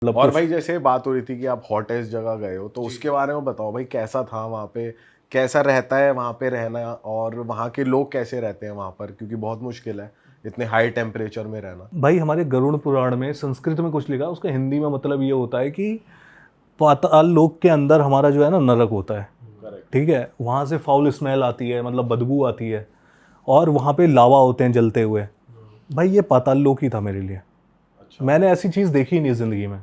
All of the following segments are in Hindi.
और भाई जैसे बात हो रही थी कि आप हॉटेस्ट जगह गए हो, तो उसके बारे में बताओ भाई, कैसा था वहाँ पे, कैसा रहता है वहाँ पे रहना, और वहाँ के लोग कैसे रहते हैं वहाँ पर, क्योंकि बहुत मुश्किल है इतने हाई टेम्परेचर में रहना। भाई हमारे गरुड़ पुराण में संस्कृत में कुछ लिखा, उसका हिंदी में मतलब ये होता है कि पाताल लोक के अंदर हमारा जो है ना नरक होता है। ठीक है, वहाँ से फाउल स्मेल आती है, मतलब बदबू आती है, और वहाँ पे लावा होते हैं जलते हुए। भाई ये पाताल लोक ही था मेरे लिए। अच्छा। मैंने ऐसी चीज़ देखी नहीं ज़िंदगी में।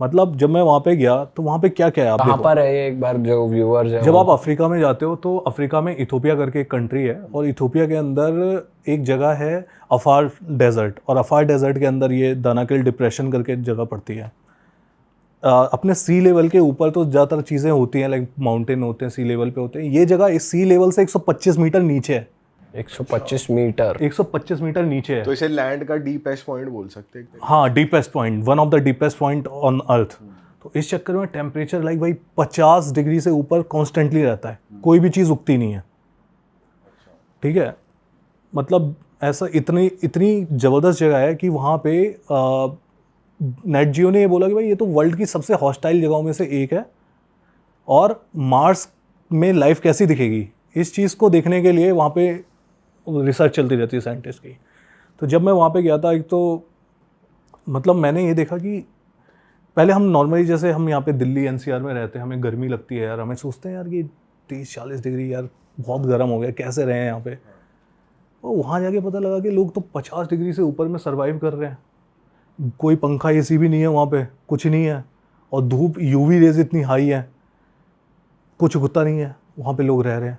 मतलब जब मैं वहाँ पे गया तो वहाँ पे क्या क्या है आप कहाँ देखो। पर है ये, एक बार जो व्यूअर्स है जब आप अफ्रीका में जाते हो तो अफ्रीका में इथोपिया करके एक कंट्री है, और इथोपिया के अंदर एक जगह है अफार डेजर्ट, और अफार डेजर्ट के अंदर ये दानाकिल डिप्रेशन करके जगह पड़ती है। अपने सी लेवल के ऊपर तो ज़्यादातर चीज़ें होती हैं, लाइक माउंटेन होते हैं, सी लेवल पे होते हैं। ये जगह इस सी लेवल से 125 मीटर नीचे है। 125 मीटर 125 मीटर नीचे है। तो इसे लैंड का डीपेस्ट पॉइंट बोल सकते हैं। हाँ, deepest point, one of the deepest point on earth. तो इस चक्कर में टेम्परेचर लाइक भाई 50 डिग्री से ऊपर कॉन्स्टेंटली रहता है, कोई भी चीज़ उगती नहीं है। ठीक है, मतलब ऐसा इतनी इतनी ज़बरदस्त जगह है कि वहाँ पे नेट जियो ने ये बोला कि भाई ये तो वर्ल्ड की सबसे हॉस्टाइल जगहों में से एक है, और मार्स में लाइफ कैसी दिखेगी इस चीज़ को देखने के लिए वहाँ पे रिसर्च चलती रहती है साइंटिस्ट की। तो जब मैं वहाँ पे गया था, एक तो मतलब मैंने ये देखा कि पहले हम नॉर्मली जैसे हम यहाँ पे दिल्ली एनसीआर में रहते हैं, हमें गर्मी लगती है यार, हमें सोचते हैं यार कि 30-40 डिग्री यार बहुत गर्म हो गया, कैसे रहे हैं यहाँ पे। और वहाँ जाके पता लगा कि लोग तो 50 डिग्री से ऊपर में सर्वाइव कर रहे हैं। कोई पंखा एसी भी नहीं है वहाँ पे, कुछ नहीं है, और धूप यूवी रेज इतनी हाई है, कुछ उगता नहीं है, वहाँ पे लोग रह रहे हैं।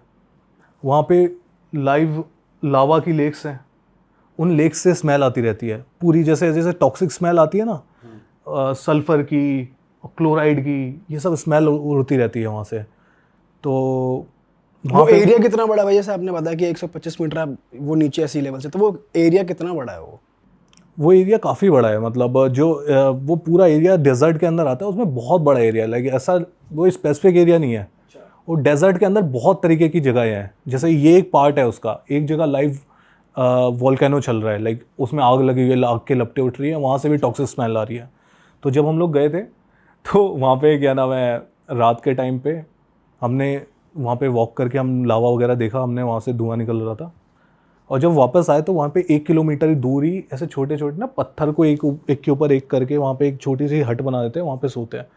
वहाँ पे लाइव लावा की लेक्स हैं, उन लेक्स से स्मेल आती रहती है पूरी, जैसे जैसे टॉक्सिक स्मेल आती है ना, सल्फ़र की, क्लोराइड की, ये सब स्मेल उड़ती रहती है वहाँ से। तो वो एरिया कितना बड़ा है भाई? जैसे आपने बताया कि 125 मीटर वो नीचे है सी लेवल से, तो वो एरिया कितना बड़ा है? वो एरिया काफ़ी बड़ा है, मतलब जो वो पूरा एरिया डेजर्ट के अंदर आता है, उसमें बहुत बड़ा एरिया है। लाइक ऐसा वो स्पेसिफिक एरिया नहीं है, वो डेजर्ट के अंदर बहुत तरीके की जगह हैं। जैसे ये एक पार्ट है उसका, एक जगह लाइव वोल्केनो चल रहा है, लाइक उसमें आग लगी हुई है, आग के लपटें उठ रही है, वहाँ से भी टॉक्सिक स्मेल आ रही है। तो जब हम लोग गए थे तो वहाँ पे क्या नाम है, रात के टाइम पे हमने वहाँ पे वॉक करके हम लावा वगैरह देखा, हमने वहाँ से धुआं निकल रहा था। और जब वापस आए तो वहाँ पे 1 किलोमीटर दूर ही ऐसे छोटे छोटे ना पत्थर को एक के ऊपर एक करके वहाँ पे एक छोटी सी हट बना देते हैं, वहाँ पे सोते हैं।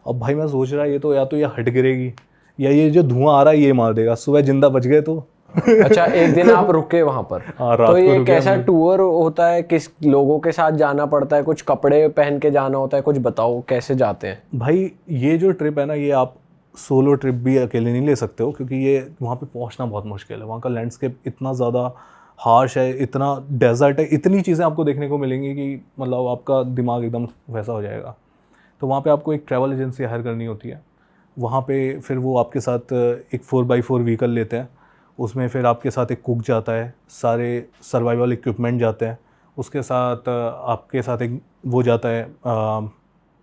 अब भाई मैं सोच रहा ये तो या तो ये हट गिरेगी, या ये जो धुआं आ रहा है ये मार देगा, सुबह जिंदा बच गए तो। अच्छा, एक दिन आप रुके वहाँ पर। हाँ, रात तो को ये रुके कैसा हमने। टूर होता है, किस लोगों के साथ जाना पड़ता है, कुछ कपड़े पहन के जाना होता है, कुछ बताओ कैसे जाते हैं? भाई ये जो ट्रिप है ना, ये आप सोलो ट्रिप भी अकेले नहीं ले सकते हो, क्योंकि ये वहाँ पे पहुँचना बहुत मुश्किल है। वहाँ का लैंडस्केप इतना ज़्यादा हार्श है, इतना डेजर्ट है, इतनी चीज़ें आपको देखने को मिलेंगी कि मतलब आपका दिमाग एकदम वैसा हो जाएगा। तो वहाँ पे आपको एक ट्रैवल एजेंसी हायर करनी होती है। वहाँ पे फिर वो आपके साथ एक 4x4 व्हीकल लेते हैं, उसमें फिर आपके साथ एक कुक जाता है, सारे सर्वाइवल इक्विपमेंट जाते हैं, उसके साथ आपके साथ एक वो जाता है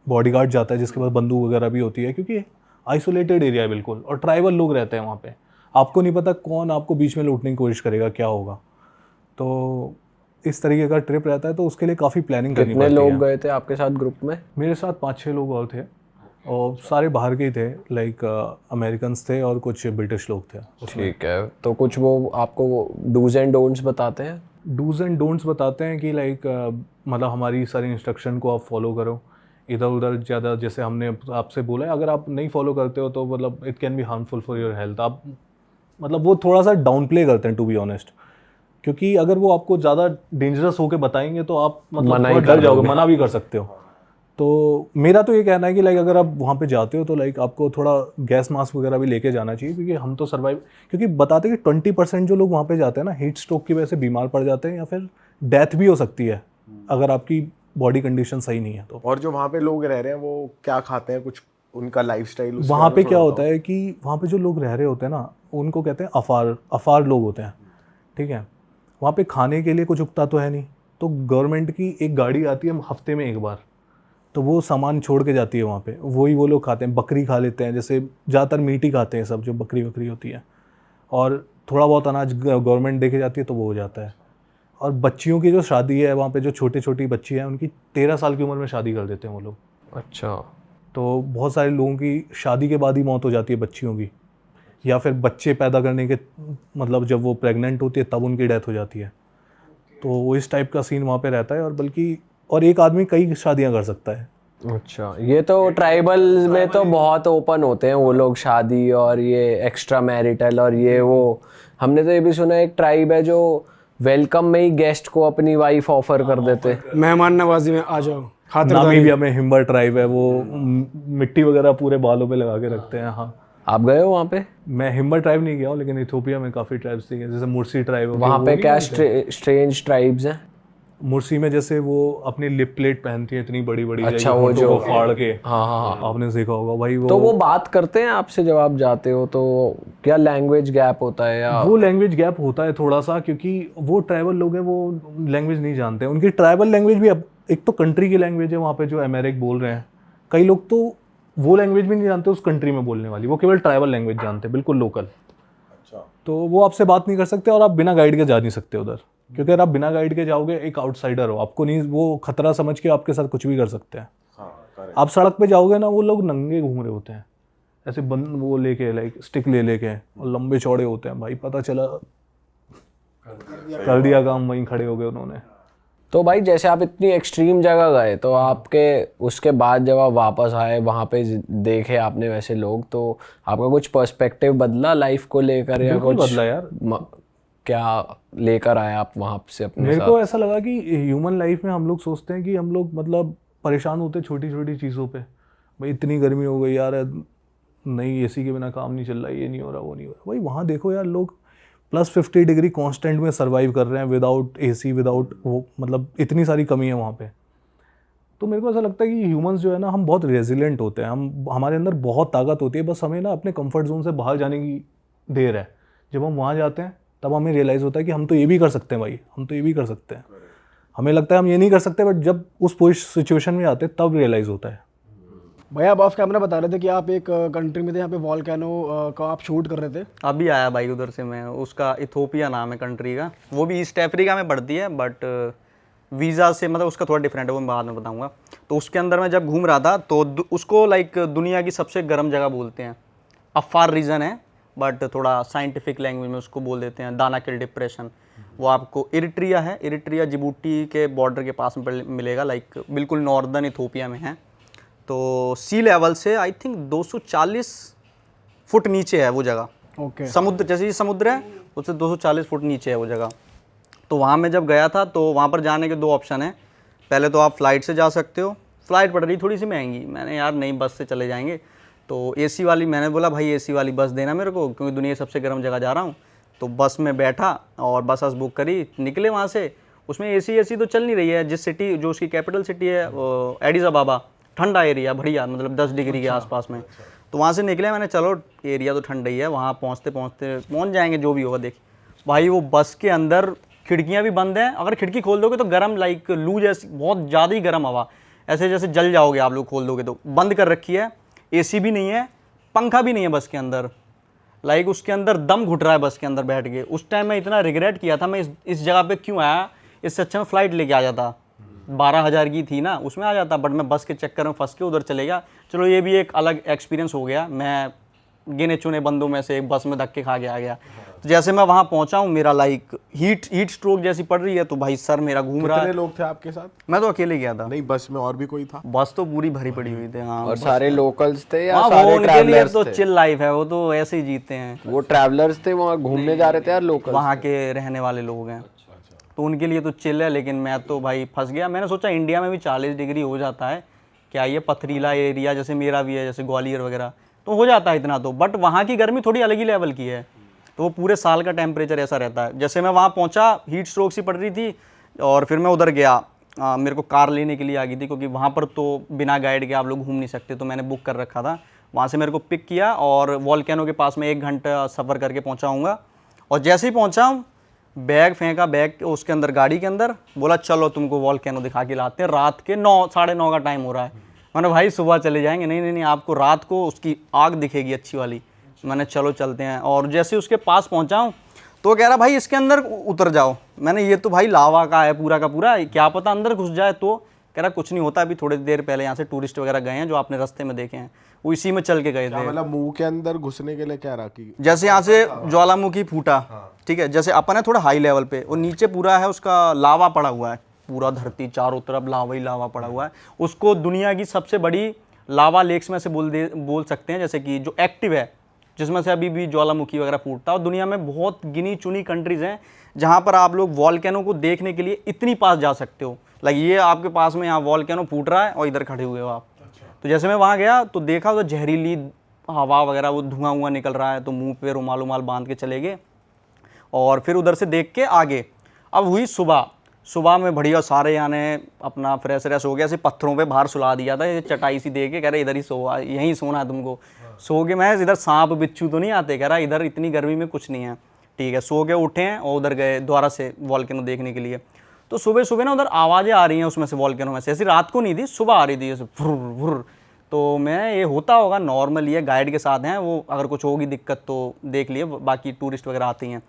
बॉडीगार्ड जाता है, जिसके पास बंदूक वगैरह भी होती है, क्योंकि आइसोलेटेड एरिया है बिल्कुल, और ट्राइबल लोग रहते हैं वहाँ पे। आपको नहीं पता कौन आपको बीच में लूटने की कोशिश करेगा, क्या होगा। तो इस तरीके का ट्रिप रहता है, तो उसके लिए काफ़ी प्लानिंग करनी पड़ती है। कितने लोग गए थे आपके साथ ग्रुप में? मेरे साथ 5-6 लोग और थे, और सारे बाहर के ही थे, लाइक अमेरिकन्स थे और कुछ ब्रिटिश लोग थे। ठीक है, तो कुछ वो आपको डूज एंड डोंट्स बताते हैं? डूज एंड डोंट्स बताते हैं कि लाइक मतलब हमारी सारी इंस्ट्रक्शन को आप फॉलो करो, इधर उधर ज़्यादा, जैसे हमने आपसे बोला है, अगर आप नहीं फॉलो करते हो तो मतलब it can be harmful for your health. आप मतलब वो थोड़ा सा डाउन प्ले करते हैं, टू बी ऑनेस्ट, क्योंकि अगर वो आपको ज़्यादा डेंजरस होकर बताएंगे तो आप मतलब थोड़ा डर जाओगे, मना भी कर सकते हो। तो मेरा तो ये कहना है कि लाइक अगर आप वहाँ पे जाते हो तो लाइक आपको थोड़ा गैस मास्क वगैरह भी लेके जाना चाहिए, क्योंकि हम तो सर्वाइव, क्योंकि बताते हैं कि 20% जो लोग वहाँ पे जाते हैं ना, हीट स्ट्रोक की वजह से बीमार पड़ जाते हैं, या फिर डेथ भी हो सकती है अगर आपकी बॉडी कंडीशन सही नहीं है तो। और जो वहाँ पे लोग रह रहे हैं वो क्या खाते हैं, कुछ उनका लाइफस्टाइल? वहाँ पे क्या होता है कि वहाँ पे जो लोग रह रहे होते हैं ना, उनको कहते हैं अफार लोग होते हैं। ठीक है, वहाँ पे खाने के लिए कुछ उगता तो है नहीं, तो गवर्नमेंट की एक गाड़ी आती है हफ्ते में एक बार, तो वो सामान छोड़ के जाती है वहाँ पे, वही वो लोग खाते हैं। बकरी खा लेते हैं, जैसे ज़्यादातर मीट ही खाते हैं सब, जो बकरी होती है, और थोड़ा बहुत अनाज गवर्नमेंट दे के जाती है तो वो हो जाता है। और बच्चियों की जो शादी है वहाँ पे, जो छोटी छोटी बच्ची हैं, उनकी 13 साल की उम्र में शादी कर देते हैं वो लोग। अच्छा। तो बहुत सारे लोगों की शादी के बाद ही मौत हो जाती है बच्चियों की, या फिर बच्चे पैदा करने के मतलब जब वो प्रेग्नेंट होती है तब उनकी डेथ हो जाती है। तो वो इस टाइप का सीन वहाँ पे रहता है। और बल्कि और एक आदमी कई शादियाँ कर सकता है। अच्छा, ये तो ट्राइबल में तो बहुत ओपन होते हैं वो लोग शादी, और ये एक्स्ट्रा मैरिटल और ये वो। हमने तो ये भी सुना है एक ट्राइब है जो वेलकम में ही गेस्ट को अपनी वाइफ ऑफर कर देते। मेहमान नवाजी में आ जाओ, खातिरदारी। नामीबिया में हिम्बर ट्राइब है, वो मिट्टी वगैरह पूरे बालों पे लगा के रखते हैं। हाँ, आप गए हो वहाँ पे? मैं हिम्बर ट्राइब नहीं गया हूँ, लेकिन इथियोपिया में काफ़ी ट्राइब्स थी, जैसे मुर्सी ट्राइब है। वहाँ पे क्या स्ट्रेंज ट्राइब्स हैं? मुर्सी में जैसे वो अपनी लिप प्लेट पहनती है इतनी बड़ी बड़ी, अच्छा, वो होठों जो को फाड़ के। हाँ हाँ हाँ। आपने देखा होगा भाई तो वो बात करते हैं आपसे जब आप जाते हो, तो क्या लैंग्वेज गैप होता है या? वो लैंग्वेज गैप होता है थोड़ा सा, क्योंकि वो ट्राइबल लोग हैं, वो लैंग्वेज नहीं जानते हैं। उनकी ट्राइबल लैंग्वेज भी अब एक तो कंट्री की लैंग्वेज है वहाँ पे जो अमेरिक बोल रहे हैं, कई लोग तो वो लैंग्वेज भी नहीं जानते उस कंट्री में बोलने वाली, वो केवल ट्राइबल लैंग्वेज जानते हैं, बिल्कुल लोकल। अच्छा। तो वो आपसे बात नहीं कर सकते और आप बिना गाइड के जा नहीं सकते उधर, क्योंकि अगर आप बिना गाइड के जाओगे एक आउटसाइडर हो, आपको नहीं, वो खतरा समझ के आपके साथ कुछ भी कर सकते हैं। हाँ, आप सड़क पे जाओगे ना, वो लोग नंगे घूम रहे होते हैं ऐसे बंद वो लेके, लाइक स्टिक ले लेके, और लंबे चौड़े होते हैं भाई, पता चला कर दिया काम, वहीं खड़े हो गए उन्होंने। तो भाई जैसे आप इतनी एक्सट्रीम जगह गए, तो आपके उसके बाद जब आप वापस आए वहाँ पे देखे आपने वैसे लोग, तो आपका कुछ पर्सपेक्टिव बदला लाइफ को लेकर या बिल्कुल कुछ बदला यार। क्या लेकर आए आप वहाँ से अपने मेरे साथ? को ऐसा लगा कि ह्यूमन लाइफ में हम लोग सोचते हैं कि हम लोग मतलब परेशान होते हैं छोटी छोटी चीज़ों पे। भाई इतनी गर्मी हो गई यार, नहीं एसी के बिना काम नहीं चल रहा, ये नहीं हो रहा, वो नहीं हो रहा। भाई वहाँ देखो यार, लोग +50 डिग्री कांस्टेंट में सर्वाइव कर रहे हैं, विदाउट एसी, विदाउट वो, मतलब इतनी सारी कमी है वहाँ पे। तो मेरे को ऐसा लगता है कि ह्यूमंस जो है ना, हम बहुत रेजिलेंट होते हैं, हमारे अंदर बहुत ताकत होती है, बस हमें ना अपने कंफर्ट जोन से बाहर जाने की देर है। जब हम वहाँ जाते हैं तब हमें रियलाइज़ होता है कि हम तो ये भी कर सकते हैं भाई, हम तो ये भी कर सकते हैं। हमें लगता है हम ये नहीं कर सकते, बट जब उस सिचुएशन में आते हैं तब रियलाइज़ होता है। भैया आप ऑफ कैमरा बता रहे थे कि आप एक कंट्री में थे, यहाँ पे वॉल्केनो का आप शूट कर रहे थे। अभी आया भाई उधर से मैं, उसका इथोपिया नाम है कंट्री का, वो भी ईस्ट अफ्रीका में पड़ती है, बट वीज़ा से मतलब उसका थोड़ा डिफरेंट है, वो मैं बाद में बताऊंगा। तो उसके अंदर मैं जब घूम रहा था तो उसको लाइक दुनिया की सबसे गर्म जगह बोलते हैं। अफार रीजन है, बट थोड़ा साइंटिफिक लैंग्वेज में उसको बोल देते हैं दानाकिल डिप्रेशन। वो आपको इरिट्रिया है, इरिट्रिया जिबूटी के बॉर्डर के पास में मिलेगा, लाइक बिल्कुल नॉर्दर्न इथोपिया में है। तो सी लेवल से आई थिंक 240 फुट नीचे है वो जगह। ओके। समुद्र जैसे ही समुद्र है उससे 240 फुट नीचे है वो जगह। तो वहाँ मैं जब गया था तो वहाँ पर जाने के 2 ऑप्शन हैं। पहले तो आप फ्लाइट से जा सकते हो, फ्लाइट पड़ रही थोड़ी सी महंगी, मैंने यार नहीं बस से चले जाएंगे। तो एसी वाली, मैंने बोला भाई एसी वाली बस देना मेरे को, क्योंकि दुनिया की सबसे गर्म जगह जा रहा हूँ। तो बस में बैठा और बस बुक करी, निकले वहाँ से। उसमें एसी तो चल नहीं रही है। जिस सिटी जो उसकी कैपिटल सिटी है एडिस अबाबा, ठंडा एरिया बढ़िया, मतलब 10 डिग्री के आसपास में। तो वहाँ से निकले, मैंने चलो एरिया तो ठंडा ही है, वहाँ पहुँच जाएंगे जो भी होगा। देख भाई वो बस के अंदर खिड़कियाँ भी बंद हैं, अगर खिड़की खोल दोगे तो गर्म लाइक लू जैसी बहुत ज़्यादा ही गर्म हवा, ऐसे जैसे जल जाओगे आप लोग खोल दोगे तो। बंद कर रखी है, एसी भी नहीं है, पंखा भी नहीं है बस के अंदर, लाइक उसके अंदर दम घुट रहा है बस के अंदर बैठ के। उस टाइम मैं इतना रिग्रेट किया था, मैं इस जगह पे क्यों आया, इससे अच्छा मैं फ़्लाइट लेके आ जाता, 12,000 की थी ना, उसमें आ जाता। बट मैं बस के चक्कर में फंस के उधर चले गया। चलो ये भी एक अलग एक्सपीरियंस हो गया, मैं गिने चुने बंदों में से एक बस में धक्के खा के आ गया। तो जैसे मैं वहाँ पहुँचा हूँ, मेरा लाइक हीट स्ट्रोक जैसी पड़ रही है, तो भाई सर मेरा घूम रहा कितने है। लोग थे आपके साथ? मैं तो अकेले गया था, नहीं, बस में और भी कोई था? बस तो पूरी भरी पड़ी हुई थी। हाँ, और सारे लोकल्स थे या हाँ, वो सारे उनके लिए ट्रैवलर्स तो थे? चिल लाइफ है, वो तो ऐसे ही जीते हैं। वो ट्रैवलर्स थे, वहाँ घूमने जा रहे थे यार लोकल? वहाँ के रहने वाले लोग हैं, तो उनके लिए तो चिल है। लेकिन मैं तो भाई फंस गया। मैंने सोचा इंडिया में भी 40 डिग्री हो जाता है क्या, ये पथरीला एरिया जैसे मेरा भी है, जैसे ग्वालियर वगैरह, तो हो जाता है इतना तो। बट वहाँ की गर्मी थोड़ी अलग ही लेवल की है, तो वो पूरे साल का टेम्परेचर ऐसा रहता है। जैसे मैं वहाँ पहुँचा, हीट स्ट्रोक सी पड़ रही थी, और फिर मैं उधर गया। मेरे को कार लेने के लिए आ गई थी, क्योंकि वहाँ पर तो बिना गाइड के आप लोग घूम नहीं सकते, तो मैंने बुक कर रखा था। वहाँ से मेरे को पिक किया और वॉल्केनो के पास में 1 घंटा सफ़र करके पहुँचाऊँगा। और जैसे ही पहुँचा हूँ, बैग फेंका, बैग उसके अंदर, गाड़ी के अंदर, बोला चलो तुमको वॉल्केनो दिखा के लाते हैं। रात के 9, साढ़े 9 का टाइम हो रहा है। मैंने भाई सुबह चले जाएंगे, नहीं आपको रात को उसकी आग दिखेगी अच्छी वाली। मैंने चलो चलते हैं। और जैसे उसके पास पहुंचा हूँ तो कह रहा भाई इसके अंदर उतर जाओ। मैंने ये तो भाई लावा का है पूरा का पूरा, क्या पता अंदर घुस जाए। तो कह रहा कुछ नहीं होता, अभी थोड़ी देर पहले यहाँ से टूरिस्ट वगैरह गए हैं जो आपने रास्ते में देखे हैं, वो इसी में चल के गए थे। मतलब मुंह के अंदर घुसने के लिए क्या रहा कि जैसे यहाँ से ज्वालामुखी फूटा, ठीक है, जैसे अपन है थोड़ा हाई लेवल पे, और नीचे पूरा है उसका लावा पड़ा हुआ है, पूरा धरती चारों तरफ लावा ही लावा पड़ा हुआ है। उसको दुनिया की सबसे बड़ी लावा लेक्स में से बोल सकते हैं, जैसे कि जो एक्टिव है, जिसमें से अभी भी ज्वालामुखी वगैरह फूटता है। और दुनिया में बहुत गिनी चुनी कंट्रीज हैं जहाँ पर आप लोग वॉल्केनो को देखने के लिए इतनी पास जा सकते हो। लाइक ये आपके पास में यहाँ वॉल्केनो फूट रहा है और इधर खड़े हुए हो आप। तो जैसे मैं वहाँ गया तो देखा तो जहरीली हवा वगैरह, वो धुआं निकल रहा है, तो मुंह पे रुमाल बांध के चले गए। और फिर उधर से देख के आगे अब हुई सुबह में बढ़िया सारे याने अपना फ्रेश हो गया, ऐसे पत्थरों पे बाहर सुला दिया था, ये चटाई सी दे के कह रहे इधर ही सो, यहीं सोना है तुमको। सो के मैं इधर सांप बिच्छू तो नहीं आते, कह रहा इधर इतनी गर्मी में कुछ नहीं है, ठीक है। सो के उठे हैं और उधर गए दोबारा से वॉल्केनो देखने के लिए। तो सुबह ना उधर आवाज़ें आ रही हैं उसमें से, वॉल्केनो में से, ऐसी रात को नहीं थी, सुबह आ रही थी ऐसे भुर भुर। तो मैं ये होता होगा नॉर्मल, ये गाइड के साथ हैं वो, अगर कुछ होगी दिक्कत तो देख लिए, बाकी टूरिस्ट वगैरह आती हैं।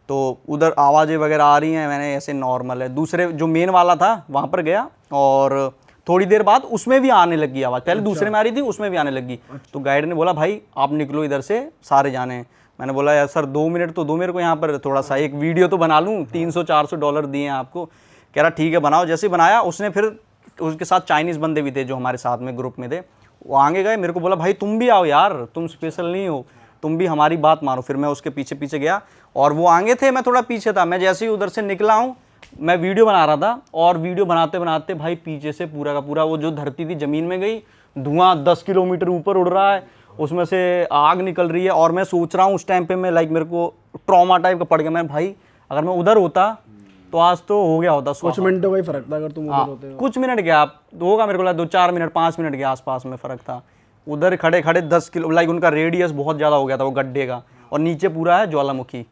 तो उधर आवाज़ें वगैरह आ रही हैं, मैंने ऐसे नॉर्मल है। दूसरे जो मेन वाला था वहाँ पर गया और थोड़ी देर बाद उसमें भी आने लगी आवाज़, पहले दूसरे में आ रही थी, उसमें भी आने लगी। तो गाइड ने बोला भाई आप निकलो इधर से, सारे जाने हैं। मैंने बोला यार सर 2 मिनट तो दो मेरे को, यहाँ पर थोड़ा सा एक वीडियो तो बना लूँ, $300-400 दिए हैं आपको। कह रहा ठीक है बनाओ। जैसे बनाया उसने, फिर उसके साथ चाइनीज़ बंदे भी थे जो हमारे साथ में ग्रुप में थे, वो आगे गए, मेरे को बोला भाई तुम भी आओ यार, तुम स्पेशल नहीं हो, तुम भी हमारी बात मारो। फिर मैं उसके पीछे गया और वो आगे थे, मैं थोड़ा पीछे था। मैं जैसे ही उधर से निकला हूँ, मैं वीडियो बना रहा था और वीडियो बनाते भाई पीछे से पूरा का पूरा वो जो धरती थी ज़मीन में गई, धुआं 10 किलोमीटर ऊपर उड़ रहा है, उसमें से आग निकल रही है। और मैं सोच रहा हूँ उस टाइम पे मैं मेरे को ट्रॉमा टाइप का पड़ गया। मैं भाई अगर मैं उधर होता तो आज तो हो गया होता। कुछ मिनटों का ही फर्क था अगर तुम उधर होते हो। कुछ मिनट गया होगा मेरे को लगा, 2-4 मिनट 5 मिनट के आसपास में फ़र्क था। उधर खड़े 10 किलो, लाइक उनका रेडियस बहुत ज़्यादा हो गया था वो गड्ढे का, और नीचे पूरा है ज्वालामुखी,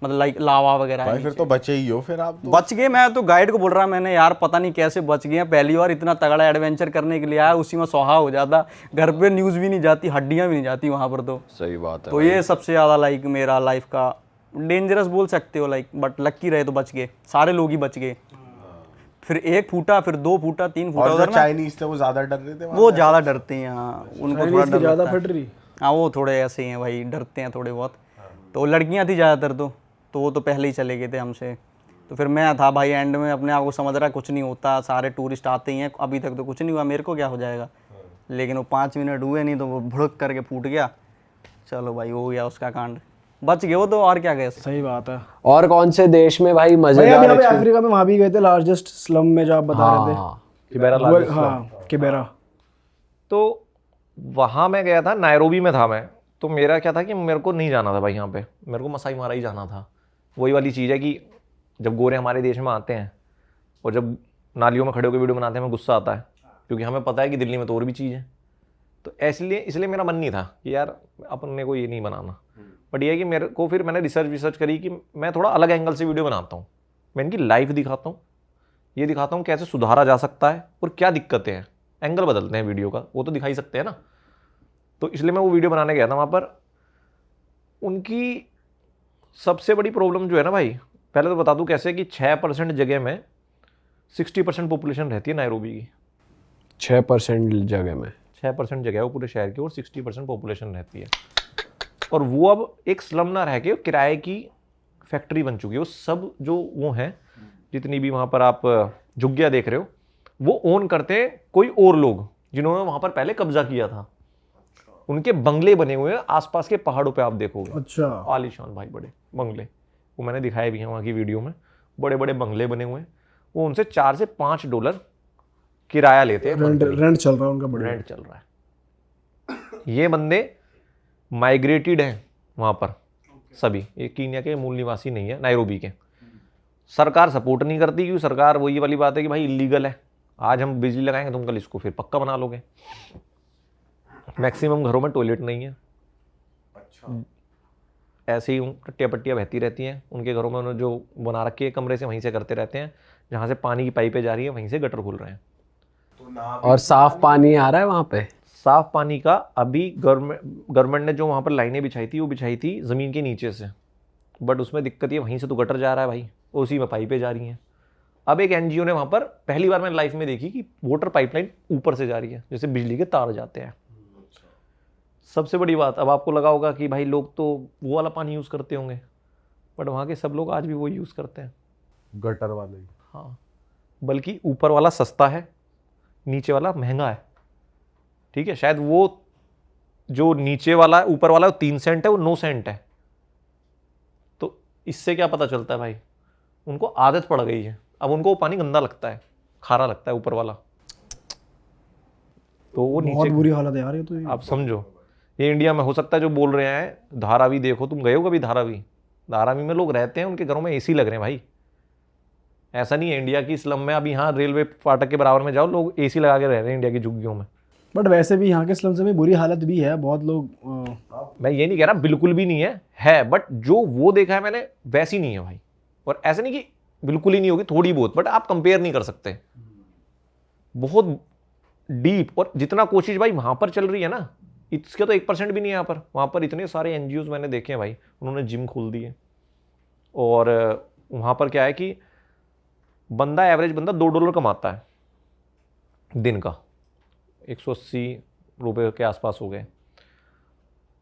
मतलब लाइक लावा वगैरह है। फिर तो बचे ही हो, फिर आप तो बच गए। मैं तो गाइड को बोल रहा, मैंने यार पता नहीं कैसे बच गए, पहली बार इतना तगड़ा एडवेंचर करने के लिए आया, उसी में सोहा हो जाता, घर पे न्यूज़ भी नहीं जाती, हड्डियाँ भी नहीं जाती वहाँ पर। तो सही बात है। तो ये सबसे ज़्यादा लाइक मेरा लाइफ का डेंजरस बोल सकते हो लाइक, बट लक्की रहे तो बच गए, सारे लोग ही बच गए। फिर 1 फूटा, फिर 2 फूटा, 3 फूटा। और जो चाइनीज थे वो ज्यादा डर रहे थे, वो ज़्यादा डरते हैं, हाँ उनको थोड़ा डर ज़्यादा लगता है। फट रही। हाँ वो थोड़े ऐसे ही हैं भाई, डरते हैं थोड़े बहुत। तो लड़कियां थी ज़्यादातर, तो वो तो पहले ही चले गए थे हमसे। तो फिर मैं था भाई एंड में, अपने आप को समझ रहा कुछ नहीं होता, सारे टूरिस्ट आते ही हैं, अभी तक तो कुछ नहीं हुआ, मेरे को क्या हो जाएगा। लेकिन वो 5 मिनट हुए नहीं तो वो भुड़क करके फूट गया। चलो भाई हो गया उसका कांड, बच गए वो तो, और क्या गए। सही बात है। और कौन से देश में भाई भैया मजेदार अभी अफ्रीका में वहाँ भी गए थे, लार्जेस्ट स्लम में जो आप बता रहे थे। हाँ किबेरा। तो वहाँ मैं गया था, नायरोबी में था मैं। तो मेरा क्या था कि मेरे को नहीं जाना था भाई यहाँ पे, मेरे को मसाई मारा ही जाना था। वही वाली चीज़ है कि जब गोरे हमारे देश में आते हैं और जब नालियों में खड़े होकर वीडियो बनाते हैं, हमें गुस्सा आता है, क्योंकि हमें पता है कि दिल्ली में तो और भी चीज़ है। तो इसलिए मेरा मन नहीं था कि यार अपने को ये नहीं बनाना। बट ये है कि मेरे को, फिर मैंने रिसर्च करी कि मैं थोड़ा अलग एंगल से वीडियो बनाता हूँ। मैं इनकी लाइफ दिखाता हूँ, ये दिखाता हूँ कैसे सुधारा जा सकता है और क्या दिक्कतें हैं। एंगल बदलते हैं वीडियो का, वो तो दिखा ही सकते हैं ना। तो इसलिए मैं वो वीडियो बनाने गया था वहाँ पर। उनकी सबसे बड़ी प्रॉब्लम जो है ना भाई, पहले तो बता दूँ कैसे, कि 6% जगह में 60% पॉपुलेशन रहती है नायरोबी की। 6% जगह में 6% जगह है वो पूरे शहर की, और 60% पॉपुलेशन रहती है। और वो अब एक स्लम ना रह के किराए की फैक्ट्री बन चुकी है। वो सब जो वो हैं, जितनी भी वहाँ पर आप झुग्गियाँ देख रहे हो, वो ओन करते हैं कोई और लोग जिन्होंने वहाँ पर पहले कब्जा किया था। उनके बंगले बने हुए हैं आसपास के पहाड़ों पे, आप देखोगे। अच्छा। आलीशान भाई बड़े बंगले, वो मैंने दिखाए भी हैं वहाँ की वीडियो में। बड़े बड़े बंगले बने हुए हैं। वो उनसे $4 से $5 किराया लेते हैं। रेंट चल रहा है उनका, बड़ा रेंट चल रहा है। ये बंदे माइग्रेटेड हैं वहाँ पर सभी, ये कीनिया के मूल निवासी नहीं है, नायरोबी के। सरकार सपोर्ट नहीं करती, क्योंकि सरकार वही वाली बात है कि भाई इलीगल है, आज हम बिजली लगाएंगे तुम कल इसको फिर पक्का बना लोगे। मैक्सिमम घरों में टॉयलेट नहीं है। अच्छा। ऐसे ही टट्टियाँ पट्टियाँ बहती रहती हैं उनके घरों में। उन्होंने जो बना रखी है कमरे से, वहीं से करते रहते हैं। जहाँ से पानी की पाइपें जा रही हैं वहीं से गटर खुल रहे हैं। और साफ पानी आ रहा है वहाँ पे? साफ पानी का अभी गवर्नमेंट ने जो वहाँ पर लाइनें बिछाई थी, वो बिछाई थी ज़मीन के नीचे से। बट उसमें दिक्कत ये, वहीं से तो गटर जा रहा है भाई, उसी में पाइपें जा रही हैं। अब एक एनजीओ ने वहाँ पर पहली बार मैंने लाइफ में देखी कि वाटर पाइपलाइन ऊपर से जा रही है, जैसे बिजली के तार जाते हैं। सबसे बड़ी बात, अब आपको लगा होगा कि भाई लोग तो वो वाला पानी यूज़ करते होंगे, बट वहाँ के सब लोग आज भी वो यूज़ करते हैं, गटर वाले। हाँ, बल्कि ऊपर वाला सस्ता है, नीचे वाला महंगा है। ठीक है, शायद वो जो नीचे वाला ऊपर वाला 3 सेंट है, वो 9 सेंट है। तो इससे क्या पता चलता है भाई, उनको आदत पड़ गई है, अब उनको वो पानी गंदा लगता है, खारा लगता है ऊपर वाला, तो वो बहुत नीचे। बुरी हालत है यार ये तो। आप समझो, ये इंडिया में हो सकता है जो बोल रहे हैं धारावी देखो, तुम गए हो कभी धारावी? धारावी में लोग रहते हैं, उनके घरों में एसी लग रहे हैं भाई। ऐसा नहीं है इंडिया की स्लम में, अब यहाँ रेलवे फाटक के बराबर में जाओ, लोग एसी लगा के रह रहे हैं इंडिया की झुग्गियों में। बट वैसे भी यहाँ के स्लम्स में बुरी हालत भी है, बहुत लोग मैं ये नहीं कह रहा बिल्कुल भी नहीं है, बट जो वो देखा है मैंने वैसी नहीं है भाई। और ऐसे नहीं कि बिल्कुल ही नहीं होगी, थोड़ी बहुत, बट आप कंपेयर नहीं कर सकते, बहुत डीप। और जितना कोशिश भाई वहां पर चल रही है ना, इसके तो 1% भी नहीं है यहाँ पर। वहां पर इतने सारे एनजीओज मैंने देखे हैं भाई, उन्होंने जिम खोल दिए। और वहां पर क्या है कि बंदा, एवरेज बंदा $2 कमाता है दिन का, 180 रुपये के आसपास हो गए,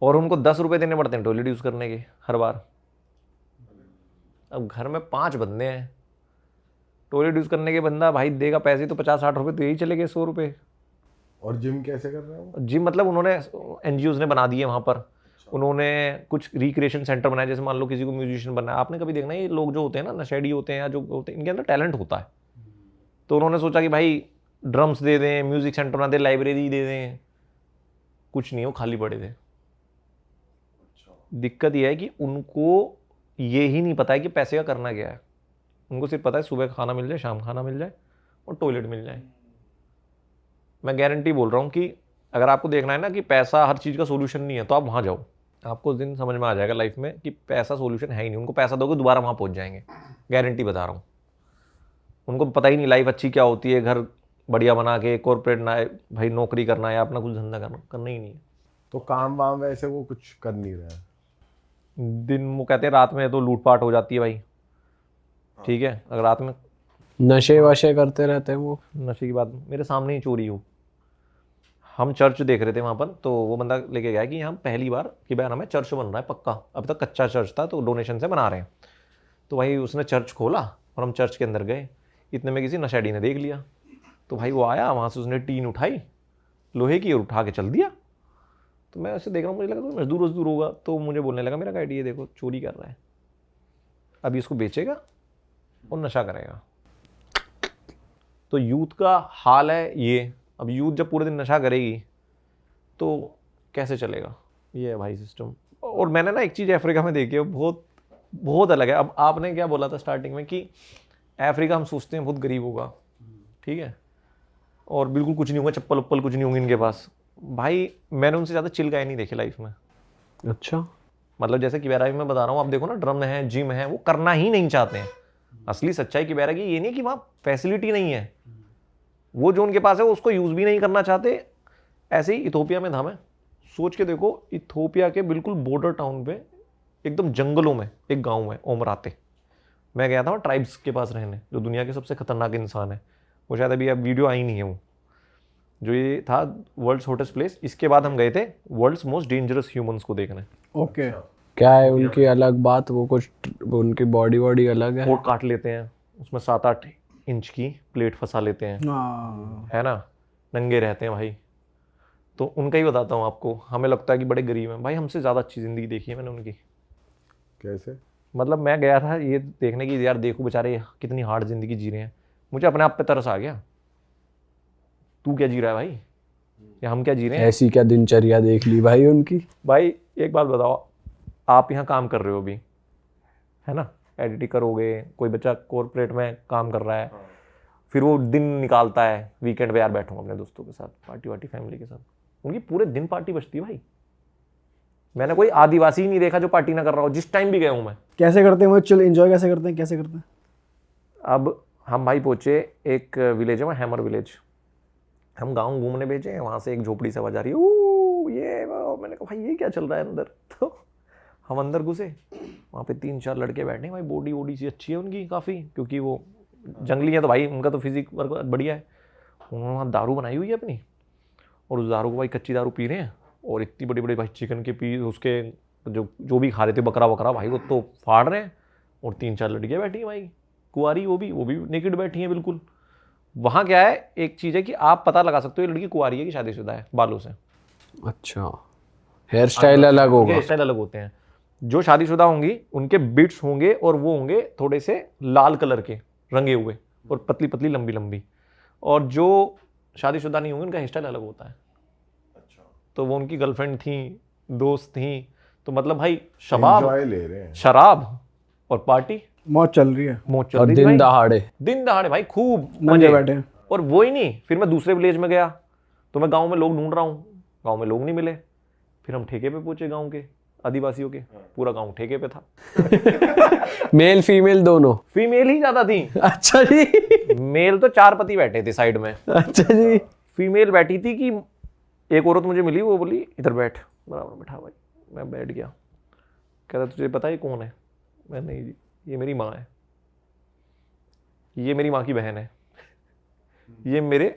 और उनको 10 रुपये देने पड़ते हैं टॉयलेट यूज़ करने के हर बार। अब घर में 5 बंदे हैं, टॉयलेट यूज़ करने के बंदा भाई देगा पैसे तो 50-60 रुपये, तो यही चले गए 100 रुपये। और जिम कैसे कर रहे हो? जिम मतलब उन्होंने एनजीओज ने बना दिए वहाँ पर, उन्होंने कुछ रिक्रिएशन सेंटर बनाए। जैसे मान लो किसी को म्यूजिशियन बनना है, आपने कभी देखना है ये लोग जो होते हैं ना, नशेड़ी होते हैं या जो होते हैं, इनके अंदर टैलेंट होता है। तो उन्होंने सोचा कि भाई ड्रम्स दे दें, म्यूजिक सेंटर बना दें, लाइब्रेरी दे दें, कुछ नहीं, वो खाली पड़े थे। दिक्कत यह है कि उनको ये ही नहीं पता है कि पैसे का करना क्या है। उनको सिर्फ पता है सुबह खाना मिल जाए, शाम खाना मिल जाए और टॉयलेट मिल जाए। मैं गारंटी बोल रहा हूँ कि अगर आपको देखना है ना कि पैसा हर चीज़ का सोल्यूशन नहीं है, तो आप वहाँ जाओ, आपको उस दिन समझ में आ जाएगा लाइफ में कि पैसा सोल्यूशन है ही नहीं। उनको पैसा दोगे दोबारा वहाँ पहुँच जाएंगे, गारंटी बता रहा हूँ। उनको पता ही नहीं लाइफ अच्छी क्या होती है, घर बढ़िया बना के कॉर्पोरेट ना भाई नौकरी करना है, अपना कुछ धंधा करना ही नहीं है। तो काम वाम वैसे वो कुछ कर नहीं रहा है। दिन वो कहते हैं रात में तो लूटपाट हो जाती है भाई, ठीक है, अगर रात में नशे वशे करते रहते हैं वो। नशे की बात, मेरे सामने ही चोरी हो। हम चर्च देख रहे थे वहाँ पर, तो वो बंदा लेके गया कि यहाँ पहली बार कि भाई हमें चर्च बन रहा है पक्का, अब तक कच्चा चर्च था तो डोनेशन से बना रहे हैं। तो भाई उसने चर्च खोला और हम चर्च के अंदर गए, इतने में किसी नशेड़ी ने देख लिया। तो भाई वो आया, वहाँ से उसने टीन उठाई लोहे की और उठा के चल दिया। तो मैं ऐसे देख रहा हूँ, मुझे लगा तो मजदूर होगा, तो मुझे बोलने लगा मेरा गाइड ये देखो चोरी कर रहा है, अभी इसको बेचेगा और नशा करेगा। तो यूथ का हाल है ये। अब यूथ जब पूरे दिन नशा करेगी तो कैसे चलेगा, ये है भाई सिस्टम। और मैंने ना एक चीज़ अफ्रीका में देखी है, बहुत बहुत अलग है। अब आपने क्या बोला था स्टार्टिंग में कि अफ्रीका हम सोचते हैं बहुत गरीब होगा, ठीक है, और बिल्कुल कुछ नहीं होगा, चप्पल उप्पल कुछ नहीं होंगे इनके पास। भाई मैंने उनसे ज़्यादा चिल गाय नहीं देखे लाइफ में। अच्छा, मतलब जैसे किबेरा में बता रहा हूँ, आप देखो ना ड्रम है, जिम है, वो करना ही नहीं चाहते हैं। असली सच्चाई किबेरा की ये नहीं कि वहाँ फैसिलिटी नहीं है, वो जो उनके पास है वो उसको यूज़ भी नहीं करना चाहते। ऐसे ही इथोपिया में था, मैं सोच के देखो, इथोपिया के बिल्कुल बॉर्डर टाउन पे एकदम जंगलों में एक गांव है ओमराते। मैं गया था ट्राइब्स के पास रहने, जो दुनिया के सबसे खतरनाक इंसान है। वो शायद अभी अब वीडियो आई नहीं है, वो जो ये था वर्ल्ड्स हॉटेस्ट प्लेस। इसके बाद हम गए थे वर्ल्ड्स मोस्ट डेंजरस ह्यूमंस को देखने। ओके। क्या है उनकी अलग बात, वो कुछ उनकी बॉडी अलग है। कोट काट लेते हैं, उसमें 7-8 इंच की प्लेट फंसा लेते हैं, हाँ, है ना, नंगे रहते हैं भाई। तो उनका ही बताता हूँ आपको, हमें लगता है कि बड़े गरीब हैं भाई, हमसे ज़्यादा अच्छी ज़िंदगी देखी है मैंने उनकी। कैसे? मतलब मैं गया था ये देखने की, यार देखो बेचारे कितनी हार्ड ज़िंदगी जी रहे हैं। मुझे अपने आप पे तरस आ गया, तू क्या जी रहा है भाई, या हम क्या जी रहे हैं। ऐसी क्या दिनचर्या देख ली भाई उनकी। भाई एक बात बताओ, आप यहाँ काम कर रहे हो अभी, है ना, एडिटिंग करोगे, कोई बच्चा कॉर्पोरेट में काम कर रहा है, फिर वो दिन निकालता है वीकेंड पे, यार बैठूंगा अपने दोस्तों के साथ, पार्टी वार्टी फैमिली के साथ, उनकी पूरे दिन पार्टी बचती है भाई। मैंने कोई आदिवासी ही नहीं देखा जो पार्टी ना कर रहा हो, जिस टाइम भी गया हूँ मैं। कैसे करते हैं वो, चल एंजॉय कैसे करते हैं, कैसे करते हैं? अब हम भाई पहुंचे एक विलेज है, हैमर विलेज। हम गाँव घूमने भेजे, वहाँ से एक झोपड़ी से आवाज आ रही है, ओ ये वो। मैंने कहा भाई ये क्या चल रहा है अंदर। तो हम अंदर घुसे, वहाँ पे 3-4 लड़के बैठे हैं भाई, बॉडी वॉडी सी अच्छी है उनकी काफ़ी, क्योंकि वो जंगली है तो भाई उनका तो फिजिक वर्क बढ़िया है, उन्होंने वहाँ दारू बनाई हुई है अपनी, और उस दारू को भाई कच्ची दारू पी रहे हैं, और इतनी बड़ी बड़ी भाई चिकन के पीस उसके जो भी खा रहे थे बकरा वकरा भाई वो तो फाड़ रहे हैं, और 3-4 लड़कियाँ बैठी हैं भाई कुंवारी, वो भी नेकेड बैठी हैं बिल्कुल। वहाँ क्या है, एक चीज़ है कि आप पता लगा सकते हो ये लड़की कुंवारी है कि शादीशुदा है बालों से। अच्छा, हेयर स्टाइल अलग होगा। हेयर स्टाइल अलग होते हैं। जो शादीशुदा होंगी उनके बिट्स होंगे और वो होंगे थोड़े से लाल कलर के रंगे हुए और पतली पतली लंबी लंबी, और जो शादीशुदा नहीं होंगे उनका हेयर स्टाइल अलग होता है। तो वो उनकी गर्लफ्रेंड थी, दोस्त थी, तो मतलब भाई शबाब एंजॉय ले रहे हैं। शराब और पार्टी मौज चल रही है, मौज चल और रही थी दिन भाई। दहाड़े दिन दहाड़े भाई खूब नंगे मजे बैठे हैं। और वो ही नहीं, फिर मैं दूसरे विलेज में गया तो मैं गांव में लोग ढूंढ रहा हूँ, गांव में लोग नहीं मिले, फिर हम ठेके पे पहुंचे गांव के आदिवासियों के, पूरा गांव ठेके पे था, मेल फीमेल दोनों? फीमेल ही ज्यादा थी। अच्छा जी। मेल तो 4 पति बैठे थे साइड में, अच्छा जी। फीमेल बैठी थी कि एक औरत मुझे मिली, वो बोली इधर बैठ, बराबर बैठा भाई, मैं बैठ गया, कहता तुझे पता है कौन है? मैं नहीं जी, ये मेरी माँ है, ये मेरी माँ की बहन है, ये मेरे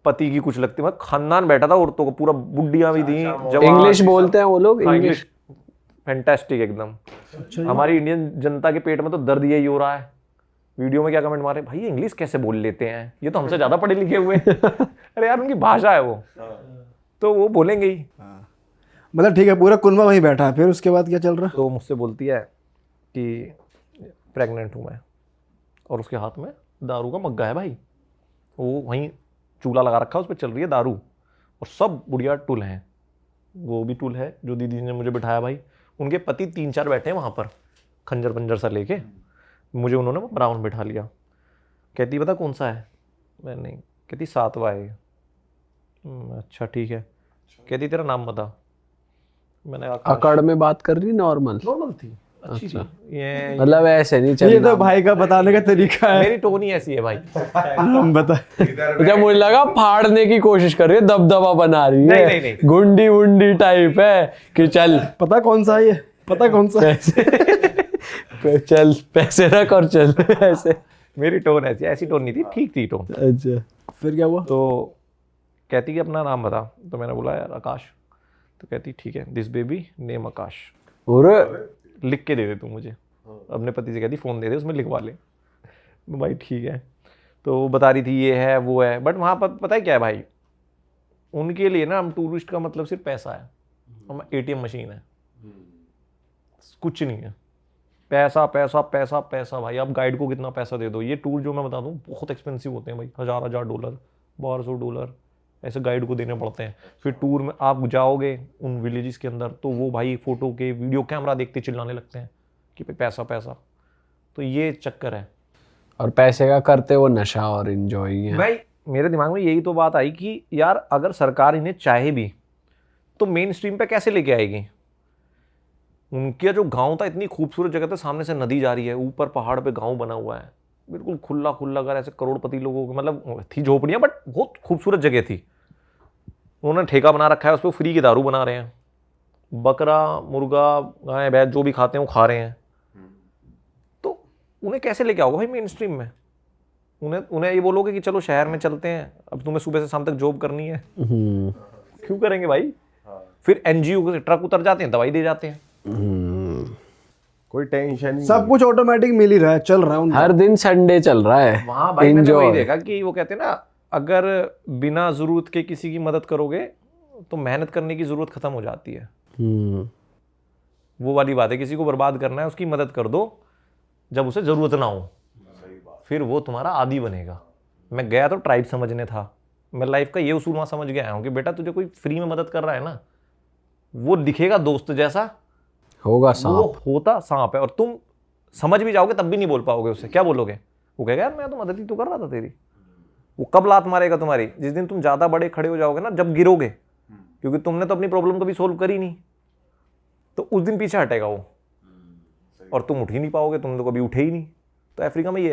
पति की कुछ लगती है। मैं खानदान बैठा था औरतों को, पूरा बुढ़िया भी थी, जवान। इंग्लिश बोलते हैं वो लोग? हाँ, इंग्लिश फैंटास्टिक एकदम। हमारी इंडियन जनता के पेट में तो दर्द यही हो रहा है। वीडियो में क्या कमेंट मारे, भाई ये इंग्लिश कैसे बोल लेते हैं, ये तो हमसे ज्यादा पढ़े लिखे हुए हैं। अरे यार उनकी भाषा है वो, तो वो बोलेंगे ही। मतलब ठीक है, पूरा कुनबा वहीं बैठा है, फिर उसके बाद क्या चल रहा? तो मुझसे बोलती है कि प्रेग्नेंट हूँ मैं, और उसके हाथ में दारू का मग्गा है भाई, वो वहीं चूल्हा लगा रखा है, उस पर चल रही है दारू, और सब बुढ़िया टुल हैं। वो भी टुल है जो दीदी ने मुझे बिठाया भाई, उनके पति 3-4 बैठे हैं वहाँ पर खंजर पंजर सा लेके, मुझे उन्होंने बराबर में बिठा लिया। कहती बता कौन सा है? मैं नहीं, कहती 7वां है। अच्छा ठीक है। कहती तेरा नाम बता। मैंने अकड़ में बात कर रही, नॉर्मल नॉर्मल थी, अच्छी थी ये, मतलब ऐसे नहीं ये चलना। तो भाई का बताने का तरीका है। मेरी टोन ही ऐसी है भाई। हम बता। जब मुझे लगा फाड़ने की कोशिश कर रही है, दबदबा बना रही है, नहीं। गुंडी वुंडी टाइप है कि चल पता कौन सा है ये, पता कौन सा है? चल पैसे रख और चल ऐसे। मेरी टोन ऐसी टोन नहीं थी, ठीक थी टोन। अच्छा, फिर क्या हुआ? तो कहती कि अपना नाम बता, तो मैंने बोला यार आकाश। तो कहती ठीक है, दिस बेबी नेम आकाश, और लिख के दे दे तू मुझे। अपने पति से कहती फ़ोन दे दे, उसमें लिखवा ले। भाई ठीक है। तो वो बता रही थी ये है वो है, बट वहाँ पर पता है क्या है भाई, उनके लिए ना हम टूरिस्ट का मतलब सिर्फ पैसा है, हम ATM मशीन है, कुछ नहीं है। पैसा पैसा पैसा पैसा भाई, आप गाइड को कितना पैसा दे दो, ये टूर जो मैं बता दूँ बहुत एक्सपेंसिव होते हैं भाई, $1000 $1200 ऐसे गाइड को देने पड़ते हैं। फिर टूर में आप जाओगे उन विलेजेस के अंदर, तो वो भाई फोटो के वीडियो कैमरा देखते चिल्लाने लगते हैं कि भाई पैसा पैसा। तो ये चक्कर है। और पैसे का करते वो नशा और एंजॉय है। भाई मेरे दिमाग में यही तो बात आई कि यार अगर सरकार इन्हें चाहे भी तो मेन स्ट्रीम पे कैसे लेके आएगी। उनका जो गांव था, इतनी खूबसूरत जगह था, सामने से नदी जा रही है, ऊपर पहाड़ पे गांव बना हुआ है, बिल्कुल खुला खुला घर, ऐसे करोड़पति लोगों की मतलब थी झोपड़ियाँ, बट बहुत खूबसूरत जगह थी। उन्होंने ठेका बना रखा है, उस पर फ्री की दारू बना रहे हैं, बकरा मुर्गा गाय भैंस जो भी खाते हैं वो खा रहे हैं। तो उन्हें कैसे लेके आओगे भाई मेन स्ट्रीम में? उन्हें ये बोलोगे कि चलो शहर में चलते हैं, अब तुम्हें सुबह से शाम तक जॉब करनी है, क्यों करेंगे भाई? फिर NGO के ट्रक उतर जाते हैं, दवाई दे जाते हैं। कोई टेंशन नहीं, सब कुछ ऑटोमेटिक मिल ही रहा है, चल रहा है उनका। हर दिन संडे चल रहा है। वहाँ भाई मैंने वही Enjoy। देखा कि वो कहते हैं ना, अगर बिना जरूरत के किसी की मदद करोगे तो मेहनत करने की जरूरत खत्म हो जाती है। वो वाली बात है, किसी को बर्बाद करना है उसकी मदद कर दो जब उसे जरूरत ना हो, फिर वो तुम्हारा आदी बनेगा। मैं गया तो ट्राइब समझने था, मैं लाइफ का ये उसूल वहाँ समझ गया हूँ कि बेटा तुझे कोई फ्री में मदद कर रहा है ना, वो दिखेगा दोस्त जैसा, होगा वो सांप। होता सांप है, और तुम समझ भी जाओगे तब भी नहीं बोल पाओगे उससे। क्या बोलोगे? वो कहेगा यार मैं तो मदद ही तो कर रहा था तेरी। वो कब लात मारेगा तुम्हारी? जिस दिन तुम ज्यादा बड़े खड़े हो जाओगे ना, जब गिरोगे, क्योंकि तुमने तो अपनी प्रॉब्लम कभी सोल्व करी नहीं, तो उस दिन पीछे हटेगा वो, और तुम उठ ही नहीं पाओगे, तुम तो कभी उठे ही नहीं। तो अफ्रीका में ये